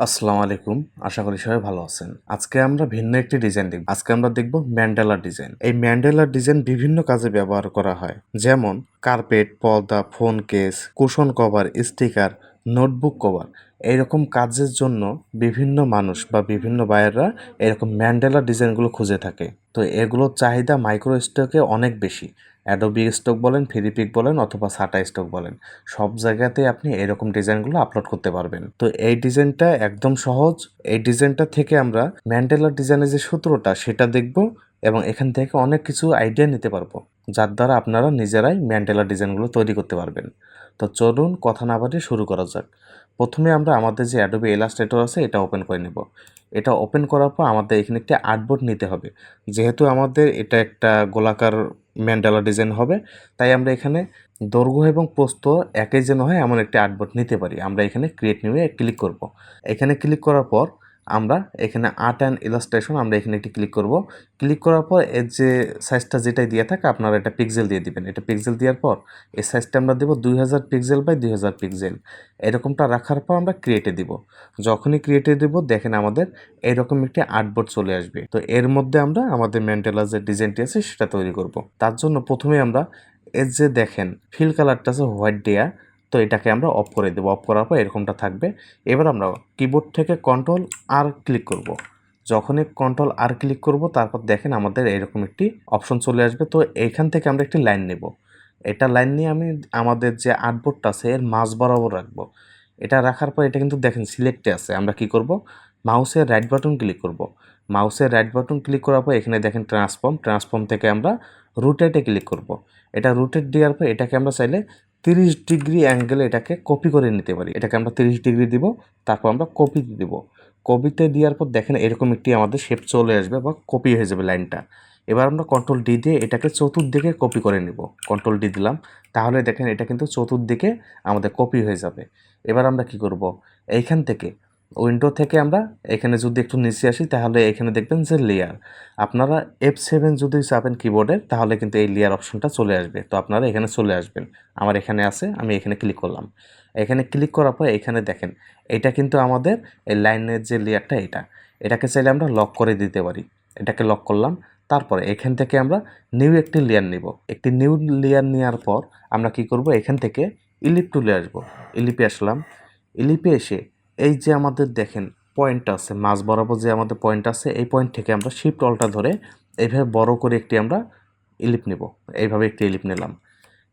আসসালামু আলাইকুম। আশা করি সবাই ভালো আছেন। আজকে আমরা ভিন্ন একটি ডিজাইন দেখব। আজকে আমরা দেখব ম্যান্ডেলা ডিজাইন। এই ম্যান্ডেলা ডিজাইন বিভিন্ন কাজে ব্যবহার করা হয়, যেমন কার্পেট, পর্দা, phone case, cushion cover, sticker, notebook cover. এইরকম কাজের জন্য বিভিন্ন মানুষ বা বিভিন্ন বায়াররা এরকম ম্যান্ডেলা ডিজাইনগুলো খুঁজে থাকে। তো এগুলোর চাহিদা মাইক্রো স্টকে অনেক বেশি। অ্যাডোবি স্টক বলেন, ফেরিপিক বলেন অথবা সাটা স্টক বলেন, সব জায়গাতেই আপনি এরকম ডিজাইনগুলো আপলোড করতে পারবেন। তো এই ডিজাইনটা একদম সহজ। এই ডিজাইনটা থেকে আমরা ম্যান্ডেলা ডিজাইনের যে সূত্রটা সেটা দেখব এবং এখান থেকে অনেক কিছু আইডিয়া নিতে পারবো, যার দ্বারা আপনারা নিজেরাই ম্যান্ডেলা ডিজাইনগুলো তৈরি করতে পারবেন। তো চলুন কথা না বাড়িয়ে শুরু করা যাক। প্রথমে আমরা আমাদের যে অ্যাডোবি ইলাস্ট্রেটর আছে এটা ওপেন করে নেব। এটা ওপেন করার পর আমাদের এখানে একটি আর্টবোর্ড নিতে হবে। যেহেতু আমাদের এটা একটা গোলাকার ম্যান্ডেলা ডিজাইন হবে, তাই আমরা এখানে দৈর্ঘ্য এবং প্রস্থ একই যেন হয় এমন একটি আর্টবোর্ড নিতে পারি। আমরা এখানে ক্রিয়েট নিউয়ে ক্লিক করব। এখানে ক্লিক করার পর আমরা এখানে আর্ট অ্যান্ড ইলাস্ট্রেশন আমরা এখানে একটি ক্লিক করব। ক্লিক করার পর এর যে সাইজটা যেটাই দিয়ে থাকে আপনারা এটা পিক্সেল দিয়ে দিবেন। এটা পিক্সেল দেওয়ার পর এই সাইজটা আমরা দেবো 2000 পিক্সেল বাই 2000 পিক্সেল। এরকমটা রাখার পর আমরা ক্রিয়েটে দিব। যখনই ক্রিয়েটে দেব দেখেন আমাদের এরকম একটি আর্টবোর্ড চলে আসবে। তো এর মধ্যে আমরা আমাদের ম্যান্ডেলার যে ডিজাইনটি আছে সেটা তৈরি করব। তার জন্য প্রথমে আমরা এর যে দেখেন ফিল কালারটা আছে হোয়াইট দেয়া, তো এটাকে আমরা অফ করে দেবো। অফ করার পর এরকমটা থাকবে। এবার আমরা কিবোর্ড থেকে কন্ট্রোল আর ক্লিক করব। যখনই কন্ট্রোল আর ক্লিক করব তারপর দেখেন আমাদের এরকম একটি অপশন চলে আসবে। তো এইখান থেকে আমরা একটি লাইন নেব। এটা লাইন নিয়ে আমি আমাদের যে আর্টবোর্ডটা আছে এর মাঝ বরাবর রাখবো। এটা রাখার পর এটা কিন্তু দেখেন সিলেক্টে আছে। আমরা কি করব, মাউসের রাইট বাটন ক্লিক করব। মাউসের রাইট বাটন ক্লিক করার পর এখানে দেখেন ট্রান্সফর্ম থেকে আমরা রোটেটে ক্লিক করব। এটা রোটেট দেওয়ার পর এটাকে আমরা চাইলে 30 ডিগ্রি অ্যাঙ্গেলে এটাকে কপি করে নিতে পারি। এটাকে আমরা 30 ডিগ্রি দিব, তারপর আমরা কপি দিব। কপিতে দেওয়ার পর দেখেন এরকম একটি আমাদের শেপ চলে আসবে বা কপি হয়ে যাবে লাইনটা। এবার আমরা কন্ট্রোল ডি দিয়ে এটাকে চতুর্দিকে কপি করে নিব। কন্ট্রোল ডি দিলাম, তাহলে দেখেন এটা কিন্তু চতুর্দিকে আমাদের কপি হয়ে যাবে। এবার আমরা কি করব, এইখান থেকে উইন্ডো থেকে আমরা এখানে যদি একটু নিচে আসি তাহলে এখানে দেখবেন যে লেয়ার, আপনারা F7 যদি চাপেন কিবোর্ডে তাহলে কিন্তু এই লেয়ার অপশনটা চলে আসবে। তো আপনারা এখানে চলে আসবেন। আমার এখানে আছে, আমি এখানে ক্লিক করলাম। এখানে ক্লিক করার পর এখানে দেখেন এটা কিন্তু আমাদের এই লাইনের যে লেয়ারটা এটাকে চাইলে আমরা লক করে দিতে পারি। এটাকে লক করলাম। তারপরে এখান থেকে আমরা নিউ একটি লেয়ার নিব। একটি নিউ লেয়ার নেওয়ার পর আমরা কি করব, এখান থেকে ইলিপ টুলে আসব। ইলিপে আসলাম। ইলিপে এসে এই যে আমাদের দেখেন পয়েন্ট আছে মাঝ বরাবর যে আমাদের পয়েন্ট আছে, এই পয়েন্ট থেকে আমরা শিফট অলটা ধরে এইভাবে বড় করে একটি আমরা ইলিপ নেব। এইভাবে একটি ইলিপ নিলাম।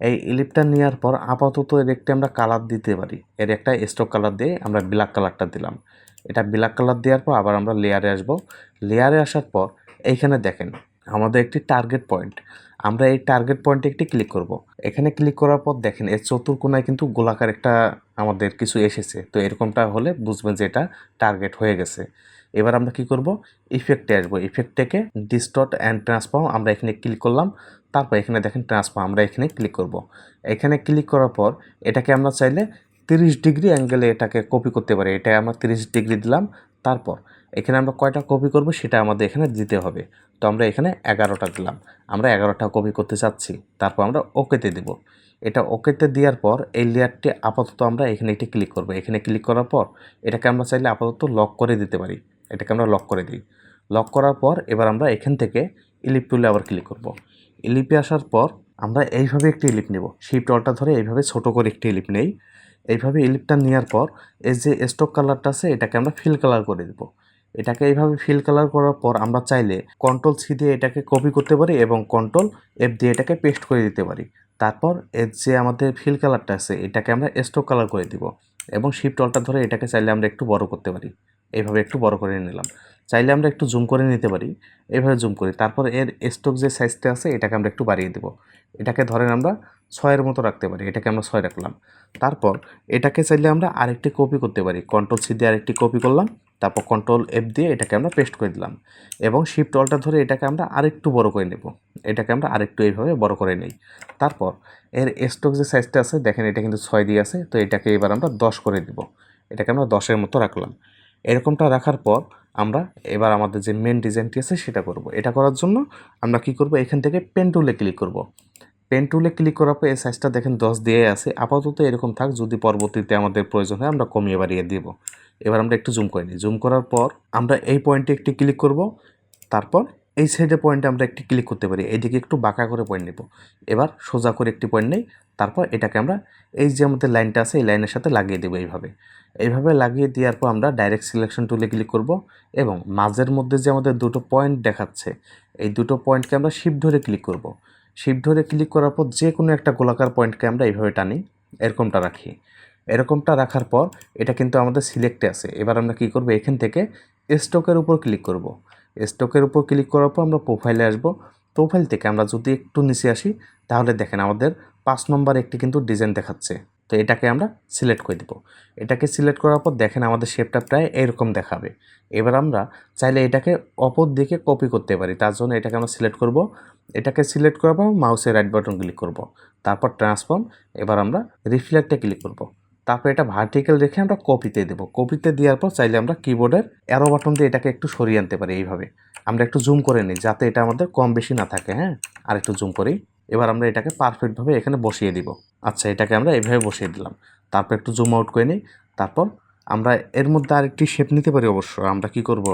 এই ইলিপটা নেওয়ার পর আপাতত এর একটি আমরা কালার দিতে পারি। এর একটা স্টক কালার দিয়ে আমরা ব্ল্যাক কালারটা দিলাম। এটা ব্ল্যাক কালার দেওয়ার পর আবার আমরা লেয়ারে আসব। লেয়ারে আসার পর এইখানে দেখেন আমাদের একটি টার্গেট পয়েন্ট। আমরা এই টার্গেট পয়েন্টে একটি ক্লিক করব। এখানে ক্লিক করার পর দেখেন এর চতুর্কোণায় কিন্তু গোলাকার একটা আমাদের কিছু এসেছে। তো এরকমটা হলে বুঝবেন যে এটা টার্গেট হয়ে গেছে। এবার আমরা কি করব, ইফেক্টে আসবো। ইফেক্ট থেকে ডিস্টর্ট অ্যান্ড ট্রান্সফর্ম আমরা এখানে ক্লিক করলাম। তারপর এখানে দেখেন ট্রান্সফর্ম আমরা এখানে ক্লিক করব। এখানে ক্লিক করার পর এটাকে আমরা চাইলে 30 ডিগ্রি অ্যাঙ্গেলে এটাকে কপি করতে পারি। এটা আমরা 30 ডিগ্রি দিলাম। তারপর এখানে আমরা কয়টা কপি করব সেটা আমাদের এখানে দিতে হবে। তো আমরা এখানে 11টা দিলাম। আমরা 11টা কপি করতে চাচ্ছি। তারপর আমরা ওকেতে দেব। এটা ওকেতে দেওয়ার পর এই লেয়ারটি আপাতত আমরা এখানে একটি ক্লিক করব। এখানে ক্লিক করার পর এটাকে আমরা চাইলে আপাতত লক করে দিতে পারি। এটাকে আমরা লক করে দিই। লক করার পর এবার আমরা এখান থেকে ইলিপ টুলে আবার ক্লিক করব। ইলিপে আসার পর আমরা এইভাবে একটি ইলিপ নেব। শিফট অলটা ধরে এইভাবে ছোট করে একটি ইলিপ নেই। এইভাবে ইলিপটা নেওয়ার পর এই যে স্টক কালারটা আছে এটাকে আমরা ফিল কালার করে দেব। এটাকে এইভাবে ফিল কালার করার পর আমরা চাইলে কন্ট্রোল সি দিয়ে এটাকে কপি করতে পারি এবং কন্ট্রোল এফ দিয়ে এটাকে পেস্ট করে দিতে পারি। তারপর এর যে আমাদের ফিল কালারটা আছে এটাকে আমরা স্টক কালার করে দিব এবং শিফট অলটা ধরে এটাকে চাইলে আমরা একটু বড় করতে পারি। এইভাবে একটু বড় করে নিলাম। চাইলে আমরা একটু জুম করে নিতে পারি। এইভাবে জুম করি। তারপর এর স্টক যে সাইজটা আছে এটাকে আমরা একটু বাড়িয়ে দেব। এটাকে ধরেন আমরা 6-এর মতো রাখতে পারি। এটাকে আমরা 6 রাখলাম। তারপর এটাকে চাইলে আমরা আরেকটি কপি করতে পারি। কন্ট্রোল সি দিয়ে আরেকটি কপি করলাম। তারপর কন্ট্রোল এফ দিয়ে এটাকে আমরা পেস্ট করে দিলাম এবং শিফট অলটা ধরে এটাকে আমরা আরেকটু বড় করে নেব। এটাকে আমরা আরেকটু এইভাবে বড় করে নেই। তারপর এর স্টক যে সাইজটা আছে দেখেন এটা কিন্তু 6 দিয়ে আছে। তো এটাকে এবার আমরা 10 করে দিব। এটাকে আমরা 10-এর মতো রাখলাম। এরকমটা রাখার পর আমরা এবার আমাদের যে মেন ডিজাইনটি আছে সেটা করব। এটা করার জন্য আমরা কি করব, এখান থেকে পেন টুলে ক্লিক করব। পেন টুলে ক্লিক করার পর এই সাইজটা দেখেন 10 দিয়ে আছে। আপাতত এরকম থাক, যদি পরবর্তীতে আমাদের প্রয়োজন হয় আমরা কমিয়ে বাড়িয়ে দিব। এবার আমরা একটু জুম করে নিই। জুম করার পর আমরা এই পয়েন্টে একটি ক্লিক করব, তারপর এই সাইডে পয়েন্টে আমরা একটি ক্লিক করতে পারি, এইদিকে একটু বাঁকা করে পয়েন্ট নেব। এবার সোজা করে একটি পয়েন্ট নেই, তারপর এটাকে আমরা এই যে আমাদের লাইনটা আছে এই লাইনের সাথে লাগিয়ে দেবো। এইভাবে লাগিয়ে দেওয়ার পর আমরা ডাইরেক্ট সিলেকশন টুলে ক্লিক করব এবং মাঝের মধ্যে যে আমাদের দুটো পয়েন্ট দেখাচ্ছে এই দুটো পয়েন্টকে আমরা শিফট ধরে ক্লিক করব। শিফট ধরে ক্লিক করার পর যে কোনো একটা গোলাকার পয়েন্টকে আমরা এইভাবে টানি, এরকমটা রাখি। এরকমটা রাখার পর এটা কিন্তু আমাদের সিলেক্টে আছে। এবার আমরা কী করব, এখান থেকে স্টকের উপর ক্লিক করব। স্টকের উপর ক্লিক করার পর আমরা প্রোফাইলে আসব। প্রোফাইল থেকে আমরা যদি একটু নিচে আসি তাহলে দেখেন আমাদের 5 নম্বর একটি কিন্তু ডিজাইন দেখাচ্ছে। তো এটাকে আমরা সিলেক্ট করে দেব। এটাকে সিলেক্ট করার পর দেখেন আমাদের শেপটা প্রায় এরকম দেখাবে। এবার আমরা চাইলে এটাকে অপর দিকে কপি করতে পারি, তার জন্য এটাকে আমরা সিলেক্ট করব। এটাকে সিলেক্ট করার পর মাউসের রাইট বাটন ক্লিক করব, তারপর ট্রান্সফর্ম। এবার আমরা রিফ্লেক্টে ক্লিক করব, তারপর এটা ভার্টিক্যাল রেখে আমরা কপিতে দেবো। কপিতে দেওয়ার পর চাইলে আমরা কিবোর্ডের অ্যারো বাটন দিয়ে এটাকে একটু সরিয়ে আনতে পারি। এইভাবে আমরা একটু জুম করে নিই যাতে এটা আমাদের কম বেশি না থাকে। হ্যাঁ, আর একটু জুম করি। এবার আমরা এটাকে পারফেক্টভাবে এখানে বসিয়ে দিব। আচ্ছা, এটাকে আমরা এইভাবে বসিয়ে দিলাম। তারপর একটু জুম আউট করে নিই। তারপর আমরা এর মধ্যে আরেকটি শেপ নিতে পারি। অবশ্য আমরা কি করব,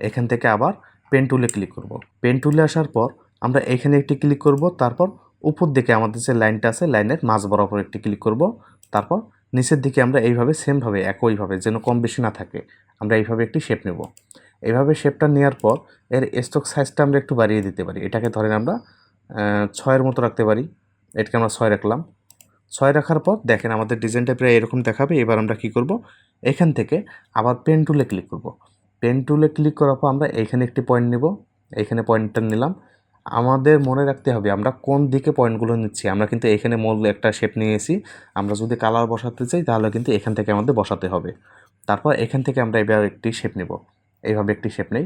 এখান থেকে আবার পেন টুলে ক্লিক করব। পেন টুলে আসার পর আমরা এখানে একটি ক্লিক করব, তারপর উপর দিকে আমাদের যে লাইনটা আছে লাইনের মাঝ বরাবর একটি ক্লিক করব। তারপর নিচের দিকে আমরা এইভাবে সেমভাবে একইভাবে যেন কম বেশি না থাকে আমরা এইভাবে একটি শেপ নেব। এইভাবে শেপটা নেওয়ার পর এর স্ট্রোক সাইজটা আমরা একটু বাড়িয়ে দিতে পারি। এটাকে ধরেন আমরা 6-এর মতো রাখতে পারি। এটাকে আমরা 6 রাখলাম। 6 রাখার পর দেখেন আমাদের ডিজাইনটা প্রায় এরকম দেখাবে। এবার আমরা কি করব, এখান থেকে আবার পেন টুলে ক্লিক করব। পেন টুলে ক্লিক করার পর আমরা এইখানে একটি পয়েন্ট নেব। এইখানে পয়েন্টটা নিলাম। আমাদের মনে রাখতে হবে আমরা কোন দিকে পয়েন্টগুলো নিচ্ছি। আমরা কিন্তু এখানে মূল একটা শেপ নিয়েছি, আমরা যদি কালার বসাতে চাই তাহলে কিন্তু এখান থেকে আমাদের বসাতে হবে। তারপর এখান থেকে আমরা এবার একটি শেপ নেব। এইভাবে একটি শেপ নেই,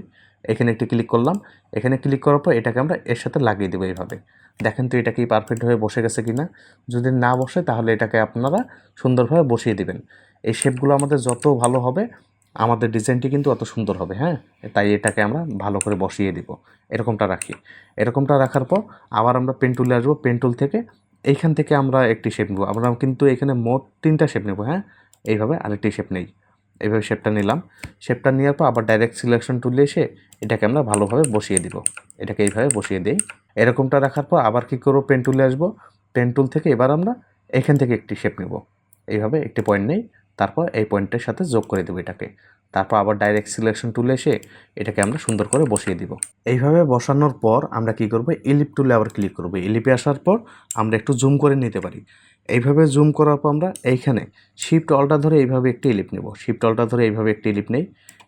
এখানে একটি ক্লিক করলাম। এখানে ক্লিক করার পর এটাকে আমরা এর সাথে লাগিয়ে দেবো। এইভাবে দেখেন তো এটা কি পারফেক্টভাবে বসে গেছে কি না। যদি না বসে তাহলে এটাকে আপনারা সুন্দরভাবে বসিয়ে দিবেন। এই শেপগুলো আমাদের যত ভালো হবে আমাদের ডিজাইনটি কিন্তু অত সুন্দর হবে। হ্যাঁ, তাই এটাকে আমরা ভালো করে বসিয়ে দিব। এরকমটা রাখি। এরকমটা রাখার পর আবার আমরা পেন টুলে আসবো। পেন টুল থেকে এইখান থেকে আমরা একটি শেপ নেব। আমরা কিন্তু এখানে মোট 3টা শেপ নেব। হ্যাঁ, এইভাবে আরেকটি শেপ নেই। এইভাবে শেপটা নিলাম। শেপটা নেওয়ার পর আবার ডাইরেক্ট সিলেকশন টুলে এসে এটাকে আমরা ভালোভাবে বসিয়ে দিব। এটাকে এইভাবে বসিয়ে দিই। এরকমটা রাখার পর আবার কী করবো, পেন টুলে আসবো। পেন টুল থেকে এবার আমরা এখান থেকে একটি শেপ নেব। এইভাবে একটি পয়েন্ট নেই, তারপর এই পয়েন্টের সাথে যোগ করে দেবো এটাকে। তারপর আবার ডাইরেক্ট সিলেকশন টুলে এসে এটাকে আমরা সুন্দর করে বসিয়ে দিব। এইভাবে বসানোর পর আমরা কি করব, ইলিপ টুলে আবার ক্লিক করব। ইলিপে আসার পর আমরা একটু জুম করে নিতে পারি। এইভাবে জুম করার পর আমরা এইখানে শিফট অলটা ধরে এইভাবে একটি ইলিপ নেব। শিফট অলটা ধরে এইভাবে একটি ইলিপ নেই।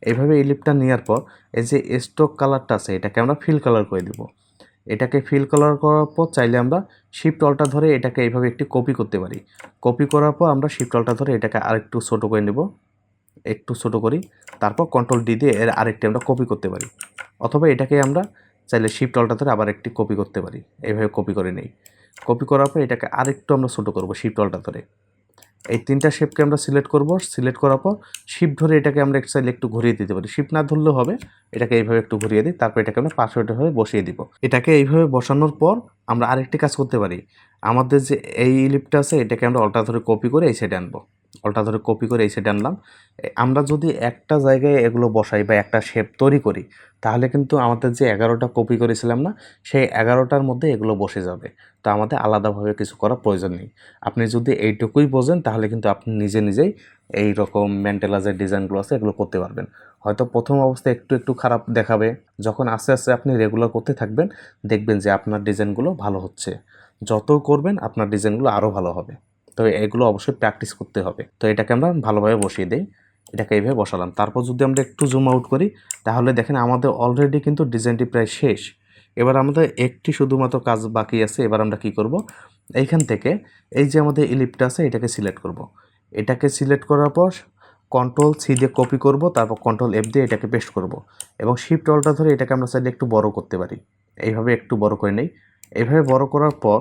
এইভাবে ইলিপটা নেওয়ার পর এই যে স্ট্রোক কালারটা আছে এটাকে আমরা ফিল কালার করে দেব। এটাকে ফিল কালার করার পর চাইলে আমরা শিফট অলটা ধরে এটাকে এইভাবে একটি কপি করতে পারি। কপি করার পর আমরা শিফট অলটা ধরে এটাকে আরেকটু ছোটো করে নেব। একটু ছোটো করি, তারপর কন্ট্রোল ডি দিয়ে এর আরেকটি আমরা কপি করতে পারি। অথবা এটাকে আমরা চাইলে শিফট অলটা ধরে আবার একটি কপি করতে পারি। এইভাবে কপি করে নেই। কপি করার পর এটাকে আরেকটু আমরা ছোটো করব শিফট অলটা ধরে। এই 3টা শেপকে আমরা সিলেক্ট করব। সিলেক্ট করার পর শিফট ধরে এটাকে আমরা চাইলে একটু ঘুরিয়ে দিতে পারি। শিফট না ধরলেও হবে। এটাকে এইভাবে একটু ঘুরিয়ে দিই, তারপর এটাকে আমরা পাসওয়ার্ডভাবে বসিয়ে দিব। এটাকে এইভাবে বসানোর পর আমরা আরেকটি কাজ করতে পারি। আমাদের যে এই ইলিপটা আছে এটাকে আমরা অলটা ধরে কপি করে এই সাইডে আনবো। অলটা ধরে কপি করে এই সাইডে আনলাম। আমরা যদি একটা জায়গায় এগুলো বসাই বা একটা শেপ তৈরি করি তাহলে কিন্তু আমাদের যে 11টা কপি করেছিলাম না, সেই 11টার মধ্যে এগুলো বসে যাবে। তো আমাদের আলাদাভাবে কিছু করার প্রয়োজন নেই। আপনি যদি এইটুকুই বোঝেন তাহলে কিন্তু আপনি নিজে নিজেই এই রকম ম্যান্ডেলা যে ডিজাইনগুলো আছে এগুলো করতে পারবেন। হয়তো প্রথম অবস্থায় একটু একটু খারাপ দেখাবে, যখন আস্তে আস্তে আপনি রেগুলার করতে থাকবেন দেখবেন যে আপনার ডিজাইনগুলো ভালো হচ্ছে। যত করবেন আপনার ডিজাইনগুলো আরও ভালো হবে। তবে এগুলো অবশ্যই প্র্যাকটিস করতে হবে। তো এটাকে আমরা ভালোভাবে বসিয়ে দিই। এটাকে এইভাবে বসালাম। তারপর যদি আমরা একটু জুম আউট করি তাহলে দেখেন আমাদের অলরেডি কিন্তু ডিজাইনটি প্রায় শেষ। এবার আমাদের একটি শুধুমাত্র কাজ বাকি আছে। এবার আমরা কি করব, এইখান থেকে এই যে আমাদের ইলিপটা আছে এটাকে সিলেক্ট করব। এটাকে সিলেক্ট করার পর কন্ট্রোল সি দিয়ে কপি করব, তারপর কন্ট্রোল এফ দিয়ে এটাকে পেস্ট করব এবং শিফট অলটা ধরে এটাকে আমরা চাইলে একটু বড় করতে পারি। এইভাবে একটু বড় করে নেই। এইভাবে বড় করার পর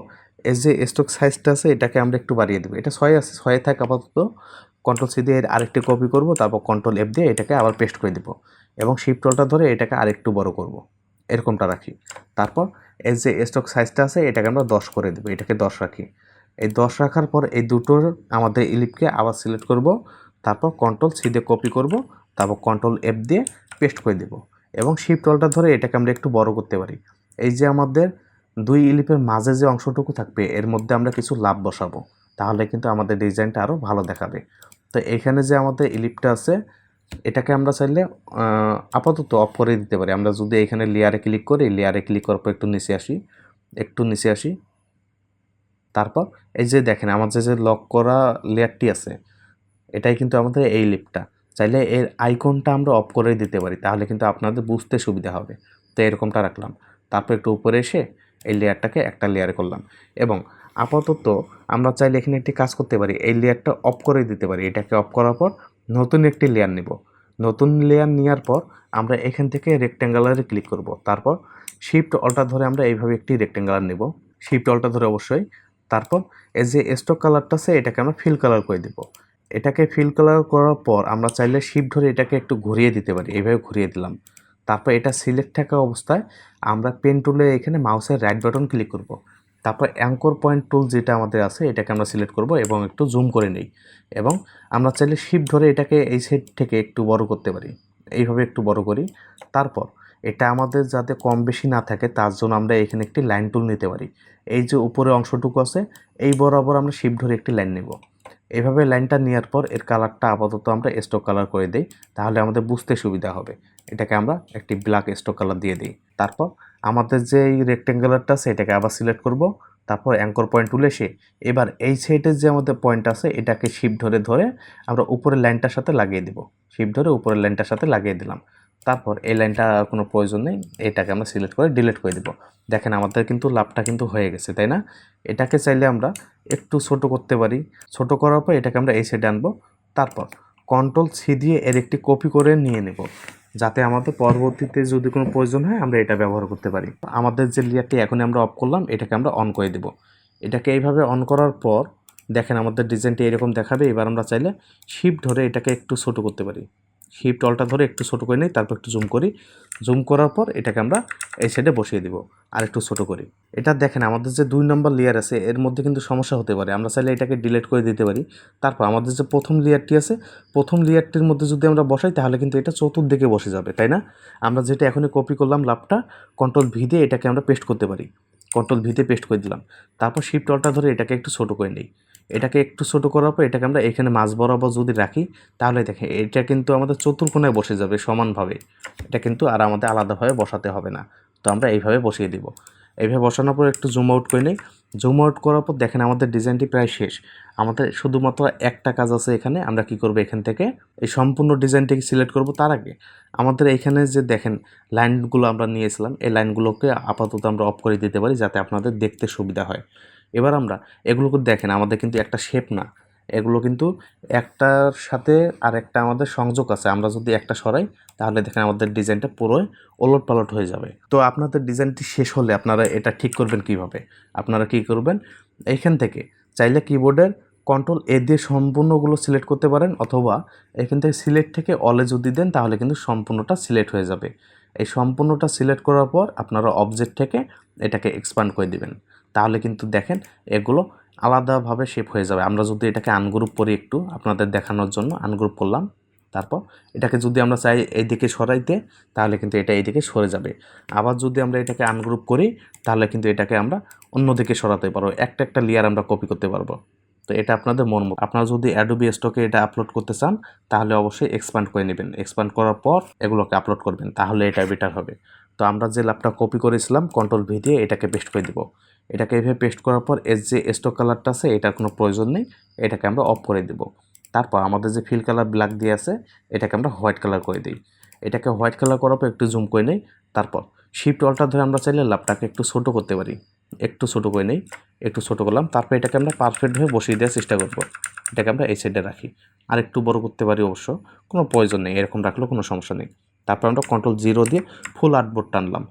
এই যে স্ট্রোক সাইজটা আছে এটাকে আমরা একটু বাড়িয়ে দেবো। এটা 6 আছে, 6 থাক আপাতত। কন্ট্রোল সি দিয়ে আরেকটি কপি করব, তারপর কন্ট্রোল এফ দিয়ে এটাকে আবার পেস্ট করে দেবো এবং শিফট অলটা ধরে এটাকে আরেকটু বড় করব। এরকমটা রাখি। তারপর এই যে স্ট্রোক সাইজটা আছে এটাকে আমরা 10 করে দেবো। এটাকে 10 রাখি। এই 10 রাখার পর এই দুটোর আমাদের ইলিপকে আবার সিলেক্ট করব। তারপর কন্ট্রোল সি দিয়ে কপি করব, তারপর কন্ট্রোল এফ দিয়ে পেস্ট করে দেব এবং শিফট অল্টার ধরে এটাকে আমরা একটু বড় করতে পারি। এই যে আমাদের দুই ইলিপের মাঝে যে অংশটুকু থাকবে এর মধ্যে আমরা কিছু লাভ বসাবো, তাহলে কিন্তু আমাদের ডিজাইনটা আরও ভালো দেখাবে। তো এখানে যে আমাদের ইলিপটা আছে এটাকে আমরা চাইলে আপাতত অফ করে দিতে পারি। আমরা যদি এখানে লেয়ারে ক্লিক করি, লেয়ারে ক্লিক করার পর একটু নিচে আসি, তারপর এই যে দেখেন আমাদের যে লক করা লেয়ারটি আছে এটাই কিন্তু আমাদের এই লিপটা। চাইলে এর আইকনটা আমরা অফ করে দিতে পারি, তাহলে কিন্তু আপনাদের বুঝতে সুবিধা হবে। তো এরকমটা রাখলাম, তারপর একটু উপরে এসে এই লেয়ারটাকে একটা লেয়ারে করলাম এবং আপাতত আমরা চাইলে এখানে একটি কাজ করতে পারি, এই লেয়ারটা অফ করে দিতে পারি। এটাকে অফ করার পর নতুন একটি লেয়ার নিব। নতুন লেয়ার নেওয়ার পর আমরা এখান থেকে রেক্ট্যাঙ্গুলারে ক্লিক করব, তারপর শিফট অল্টার ধরে আমরা এইভাবে একটি রেক্ট্যাঙ্গুলার নেব, শিফট অল্টার ধরে অবশ্যই। তারপর এই যে স্টক কালারটা আছে এটাকে আমরা ফিল কালার করে দেব। এটাকে ফিল কালার করার পর আমরা চাইলে শিফট ধরে এটাকে একটু ঘুরিয়ে দিতে পারি, এইভাবে ঘুরিয়ে দিলাম। তারপর এটা সিলেক্ট থাকা অবস্থায় আমরা পেন টুলে এখানে মাউসের রাইট বাটন ক্লিক করব। তারপর অ্যাঙ্কর পয়েন্ট টুল যেটা আমাদের আছে এটাকে আমরা সিলেক্ট করব এবং একটু জুম করে নিই এবং আমরা চাইলে শিফট ধরে এটাকে এই সাইড থেকে একটু বড় করতে পারি, এইভাবে একটু বড় করি। তারপর এটা আমাদের যাতে কম বেশি না থাকে তার জন্য আমরা এখানে একটি লাইন টুল নিতে পারি। এই যে উপরে অংশটুকু আছে এই বরাবর আমরা শিফট ধরে একটি লাইন নেব। এভাবে লাইনটা নেওয়ার পর এর কালারটা আপাতত আমরা স্টক কালার করে দিই, তাহলে আমাদের বুঝতে সুবিধা হবে। এটাকে আমরা একটি ব্ল্যাক স্টক কালার দিয়ে দিই। তারপর আমাদের যে এই রেক্ট্যাঙ্গুলারটা আছে এটাকে আবার সিলেক্ট করব, তারপর অ্যাঙ্কর পয়েন্ট তুলে এসে এবার এই সাইডের যে আমাদের পয়েন্ট আছে এটাকে শিফট ধরে ধরে আমরা উপরের লাইনটার সাথে লাগিয়ে দেব। শিফট ধরে উপরের লাইনটার সাথে লাগিয়ে দিলাম। তারপর এই লাইনটা আর কোনো প্রয়োজন নেই, এটাকে আমরা সিলেক্ট করে ডিলিট করে দেব। দেখেন আমাদের কিন্তু লাভটা কিন্তু হয়ে গেছে, তাই না? এটাকে চাইলে আমরা একটু ছোট করতে পারি। ছোট করার পর এটাকে আমরা এই সাইডে আনবো, তারপর কন্ট্রোল সি দিয়ে এর একটি কপি করে নিয়ে নেব, যাতে আমাদের পরবর্তীতে যদি কোনো প্রয়োজন হয় আমরা এটা ব্যবহার করতে পারি। আমাদের যে লেয়ারটি এখনই আমরা অফ করলাম এটাকে আমরা অন করে দেব। এটাকে এইভাবে অন করার পর দেখেন আমাদের ডিজাইনটি এরকম দেখাবে। এবার আমরা চাইলে শিফট ধরে এটাকে একটু ছোট করতে পারি, শিফট অল্টার ধরে একটু ছোট করে নিই, তারপর একটু জুম করি। জুম করার পর এটাকে আমরা এই সাইডে বসিয়ে দিব আর একটু ছোট করি। এটা দেখেন আমাদের যে 2 নম্বর লেয়ার আছে এর মধ্যে কিন্তু সমস্যা হতে পারে, আমরা চাইলে এটাকে ডিলিট করে দিতে পারি। তারপর আমাদের যে প্রথম লেয়ারটি আছে প্রথম লেয়ারটির মধ্যে যদি আমরা বসাই তাহলে কিন্তু এটা চতুর্দিকে বসে যাবে, তাই না? আমরা যেটা এখনই কপি করলাম লাভটা, কন্ট্রোল ভি দিয়ে এটাকে আমরা পেস্ট করতে পারি। কন্ট্রোল ভিতে পেস্ট করে দিলাম, তারপর শিফট অল্টার ধরে এটাকে একটু ছোট করে নিই। এটাকে একটু ছোট করার পর এটাকে আমরা এখানে মাঝ বরাবর যদি রাখি তাহলে দেখেন এটা কিন্তু আমাদের চতুর্কোণায় বসে যাবে সমানভাবে। এটা কিন্তু আর আমাদের আলাদাভাবে বসাতে হবে না। তো আমরা এইভাবে বসিয়ে দিব। এইভাবে বসানোর পর একটু জুম আউট করে নিই। জুম আউট করার পর দেখেন আমাদের ডিজাইনটি প্রায় শেষ। আমাদের শুধুমাত্র একটা কাজ আছে এখানে, আমরা কি করব এখান থেকে এই সম্পূর্ণ ডিজাইনটিকে সিলেক্ট করব। তার আগে আমাদের এখানে যে দেখেন লাইনগুলো আমরা নিয়েছিলাম এই লাইনগুলোকে আপাতত আমরা অফ করে দিতে পারি যাতে আপনাদের দেখতে সুবিধা হয়। এবার আমরা এগুলোকে দেখেন আমাদের কিন্তু একটা শেপ না, এগুলো কিন্তু একটার সাথে আর একটা আমাদের সংযোগ আছে। আমরা যদি একটা সরাই তাহলে দেখেন আমাদের ডিজাইনটা পুরোই ওলটপালট হয়ে যাবে। তো আপনাদের ডিজাইনটি শেষ হলে আপনারা এটা ঠিক করবেন কিভাবে? আপনারা কি করবেন, এইখান থেকে চাইলে কিবোর্ডের কন্ট্রোল এ দিয়ে সম্পূর্ণগুলো সিলেক্ট করতে পারেন, অথবা এখান থেকে সিলেক্ট থেকে অলে যদি দেন তাহলে কিন্তু সম্পূর্ণটা সিলেক্ট হয়ে যাবে। এই সম্পূর্ণটা সিলেক্ট করার পর আপনারা অবজেক্ট থেকে এটাকে এক্সপ্যান্ড করে দিবেন, তাহলে কিন্তু দেখেন এগুলো আলাদাভাবে শেপ হয়ে যাবে। আমরা যদি এটাকে আনগ্রুপ করি একটু আপনাদের দেখানোর জন্য আনগ্রুপ করলাম, তারপর এটাকে যদি আমরা চাই এইদিকে সরাইতে তাহলে কিন্তু এটা এইদিকে সরে যাবে। আবার যদি আমরা এটাকে আনগ্রুপ করি তাহলে কিন্তু এটাকে আমরা অন্যদিকে সরাতে পারবো, একটা একটা লেয়ার আমরা কপি করতে পারবো। তো এটা আপনাদের মন মতো। আপনারা যদি অ্যাডোবি স্টকে এটা আপলোড করতে চান তাহলে অবশ্যই এক্সপ্যান্ড করে নেবেন, এক্সপ্যান্ড করার পর এগুলোকে আপলোড করবেন, তাহলে এটা বেটার হবে। তো আমরা যে ল্যাপটা কপি করেছিলাম কন্ট্রোল ভি দিয়ে এটাকে পেস্ট করে দিব। এটাকে এভাবে পেস্ট করার পর এর যে স্টক কালারটা আছে এটার কোনো প্রয়োজন নেই, এটাকে আমরা অফ করে দেব। তারপর আমাদের যে ফিল কালার ব্ল্যাক দিয়ে আছে এটাকে আমরা হোয়াইট কালার করে দিই। এটাকে হোয়াইট কালার করার পর একটু জুম করে নেই, তারপর শিফট অল্টার ধরে আমরা চাইলে ল্যাপটাকে একটু ছোটো করতে পারি, একটু ছোটো করে নেই, একটু ছোটো করলাম। তারপর এটাকে আমরা পারফেক্টভাবে বসিয়ে দেওয়ার চেষ্টা করব। এটাকে আমরা এই সাইডে রাখি, আর একটু বড় করতে পারি, অবশ্য কোনো প্রয়োজন নেই, এরকম রাখলেও কোনো সমস্যা নেই। তারপর আমরা কন্ট্রোল 0 দিয়ে ফুল আর্টবোর্ড টানলাম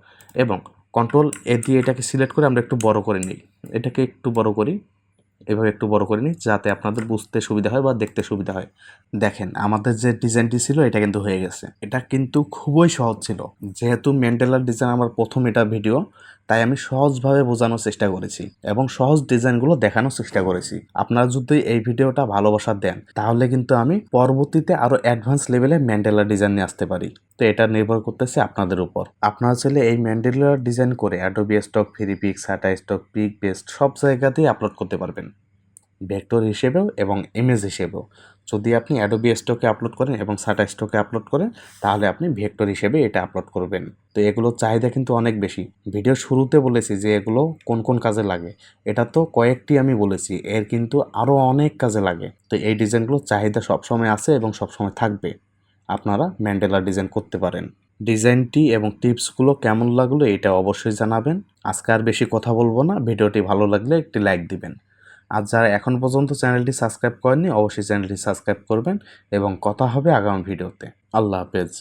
এবং কন্ট্রোল এ দিয়ে এটাকে সিলেক্ট করে আমরা একটু বড় করে নিই। এটাকে একটু বড় করি, এভাবে একটু বড় করে নিই যাতে আপনাদের বুঝতে সুবিধা হয় বা দেখতে সুবিধা হয়। দেখেন আমাদের যে ডিজাইনটি ছিল এটা কিন্তু হয়ে গেছে। এটা কিন্তু খুবই সহজ ছিল, যেহেতু ম্যান্ডেলার ডিজাইন আমার প্রথম এটা ভিডিও, তাই আমি সহজভাবে বোঝানোর চেষ্টা করেছি এবং সহজ ডিজাইনগুলো দেখানোর চেষ্টা করেছি। আপনারা যদি এই ভিডিওটা ভালোবাসা দেন তাহলে কিন্তু আমি পরবর্তীতে আরও অ্যাডভান্স লেভেলে ম্যান্ডেলা ডিজাইন নিয়ে আসতে পারি। তো এটা নির্ভর করতেছে আপনাদের উপর। আপনারা চাইলে এই ম্যান্ডেলা ডিজাইন করে Adobe Stock, Freepik, Shutterstock, Pikbest সব জায়গাতেই আপলোড করতে পারবেন, ভেক্টর হিসেবেও এবং ইমেজ হিসেবেও। যদি আপনি অ্যাডোবি স্টকে আপলোড করেন এবং শাটারস্টকে আপলোড করেন তাহলে আপনি ভেক্টর হিসেবে এটা আপলোড করবেন। তো এগুলোর চাহিদা কিন্তু অনেক বেশি। ভিডিও শুরুতে বলেছি যে এগুলো কোন কোন কাজে লাগে, এটা তো কয়েকটি আমি বলেছি, এর কিন্তু আরও অনেক কাজে লাগে। তো এই ডিজাইনগুলোর চাহিদা সবসময় আছে এবং সবসময় থাকবে। আপনারা ম্যান্ডেলা ডিজাইন করতে পারেন। ডিজাইনটি এবং টিপসগুলো কেমন লাগলো এটা অবশ্যই জানাবেন। আজকে আর বেশি কথা বলবো না, ভিডিওটি ভালো লাগলে একটি লাইক দিবেন। আর যারা এখন পর্যন্ত চ্যানেলটি সাবস্ক্রাইব করেননি অবশ্যই চ্যানেলটি সাবস্ক্রাইব করবেন এবং কথা হবে আগামী ভিডিওতে। আল্লাহ হাফেজ।